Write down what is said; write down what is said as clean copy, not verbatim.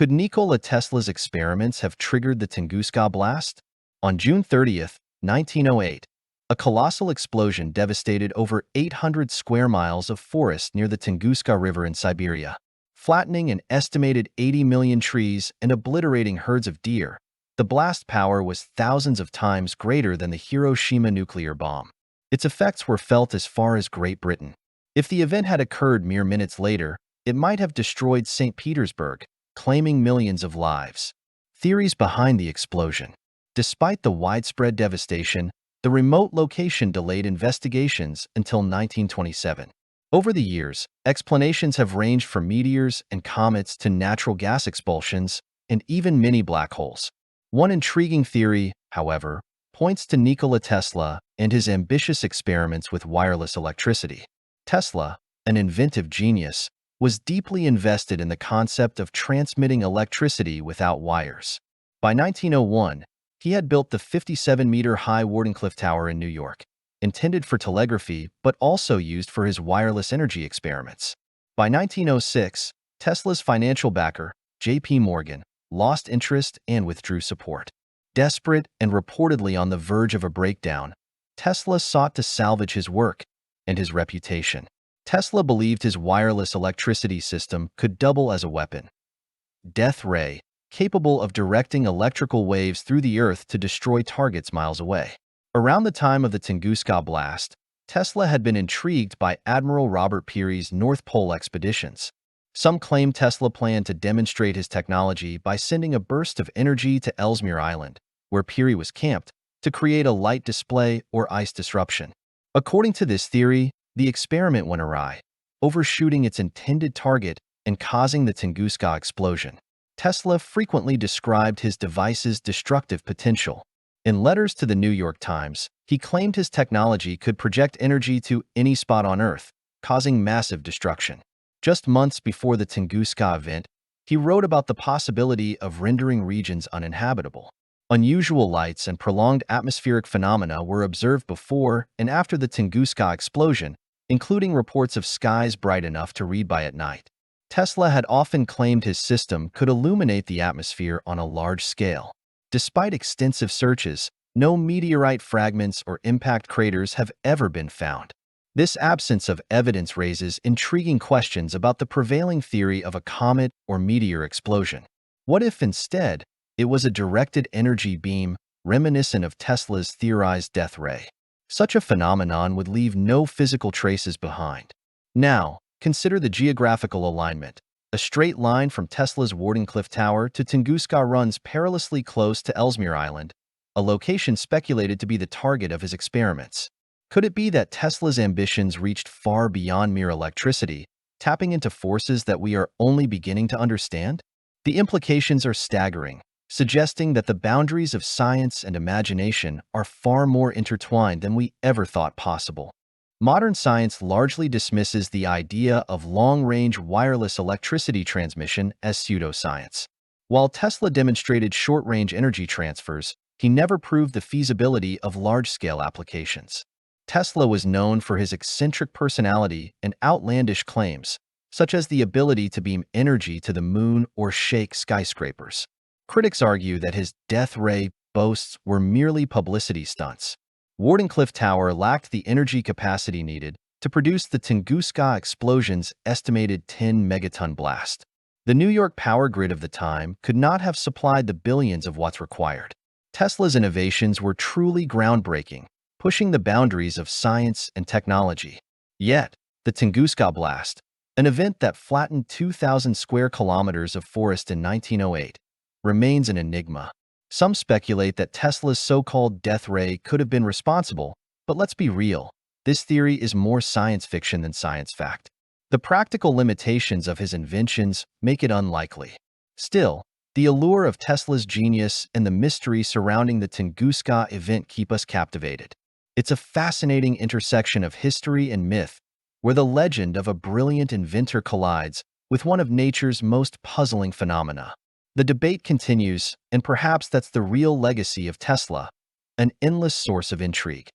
Could Nikola Tesla's experiments have triggered the Tunguska blast? On June 30th, 1908, a colossal explosion devastated over 800 square miles of forest near the Tunguska River in Siberia, flattening an estimated 80 million trees and obliterating herds of deer. The blast power was thousands of times greater than the Hiroshima nuclear bomb. Its effects were felt as far as Great Britain. If the event had occurred mere minutes later, it might have destroyed St. Petersburg, claiming millions of lives. Theories behind the explosion. Despite the widespread devastation, the remote location delayed investigations until 1927. Over the years, explanations have ranged from meteors and comets to natural gas expulsions and even mini black holes. One intriguing theory, however, points to Nikola Tesla and his ambitious experiments with wireless electricity. Tesla, an inventive genius, was deeply invested in the concept of transmitting electricity without wires. By 1901, he had built the 57-meter-high Wardenclyffe Tower in New York, intended for telegraphy but also used for his wireless energy experiments. By 1906, Tesla's financial backer, J.P. Morgan, lost interest and withdrew support. Desperate and reportedly on the verge of a breakdown, Tesla sought to salvage his work and his reputation. Tesla believed his wireless electricity system could double as a weapon. Death ray, capable of directing electrical waves through the Earth to destroy targets miles away. Around the time of the Tunguska blast, Tesla had been intrigued by Admiral Robert Peary's North Pole expeditions. Some claim Tesla planned to demonstrate his technology by sending a burst of energy to Ellesmere Island, where Peary was camped, to create a light display or ice disruption. According to this theory, the experiment went awry, overshooting its intended target and causing the Tunguska explosion. Tesla frequently described his device's destructive potential. In letters to the New York Times, he claimed his technology could project energy to any spot on Earth, causing massive destruction. Just months before the Tunguska event, he wrote about the possibility of rendering regions uninhabitable. Unusual lights and prolonged atmospheric phenomena were observed before and after the Tunguska explosion, including reports of skies bright enough to read by at night. Tesla had often claimed his system could illuminate the atmosphere on a large scale. Despite extensive searches, no meteorite fragments or impact craters have ever been found. This absence of evidence raises intriguing questions about the prevailing theory of a comet or meteor explosion. What if instead, it was a directed energy beam reminiscent of Tesla's theorized death ray? Such a phenomenon would leave no physical traces behind. Now, consider the geographical alignment. A straight line from Tesla's Wardenclyffe Tower to Tunguska runs perilously close to Ellesmere Island, a location speculated to be the target of his experiments. Could it be that Tesla's ambitions reached far beyond mere electricity, tapping into forces that we are only beginning to understand? The implications are staggering, suggesting that the boundaries of science and imagination are far more intertwined than we ever thought possible. Modern science largely dismisses the idea of long-range wireless electricity transmission as pseudoscience. While Tesla demonstrated short-range energy transfers, he never proved the feasibility of large-scale applications. Tesla was known for his eccentric personality and outlandish claims, such as the ability to beam energy to the moon or shake skyscrapers. Critics argue that his death ray boasts were merely publicity stunts. Wardenclyffe Tower lacked the energy capacity needed to produce the Tunguska explosion's estimated 10-megaton blast. The New York power grid of the time could not have supplied the billions of watts required. Tesla's innovations were truly groundbreaking, pushing the boundaries of science and technology. Yet, the Tunguska blast, an event that flattened 2,000 square kilometers of forest in 1908, remains an enigma. Some speculate that Tesla's so-called death ray could have been responsible, but let's be real, this theory is more science fiction than science fact. The practical limitations of his inventions make it unlikely. Still, the allure of Tesla's genius and the mystery surrounding the Tunguska event keep us captivated. It's a fascinating intersection of history and myth, where the legend of a brilliant inventor collides with one of nature's most puzzling phenomena. The debate continues, and perhaps that's the real legacy of Tesla, an endless source of intrigue.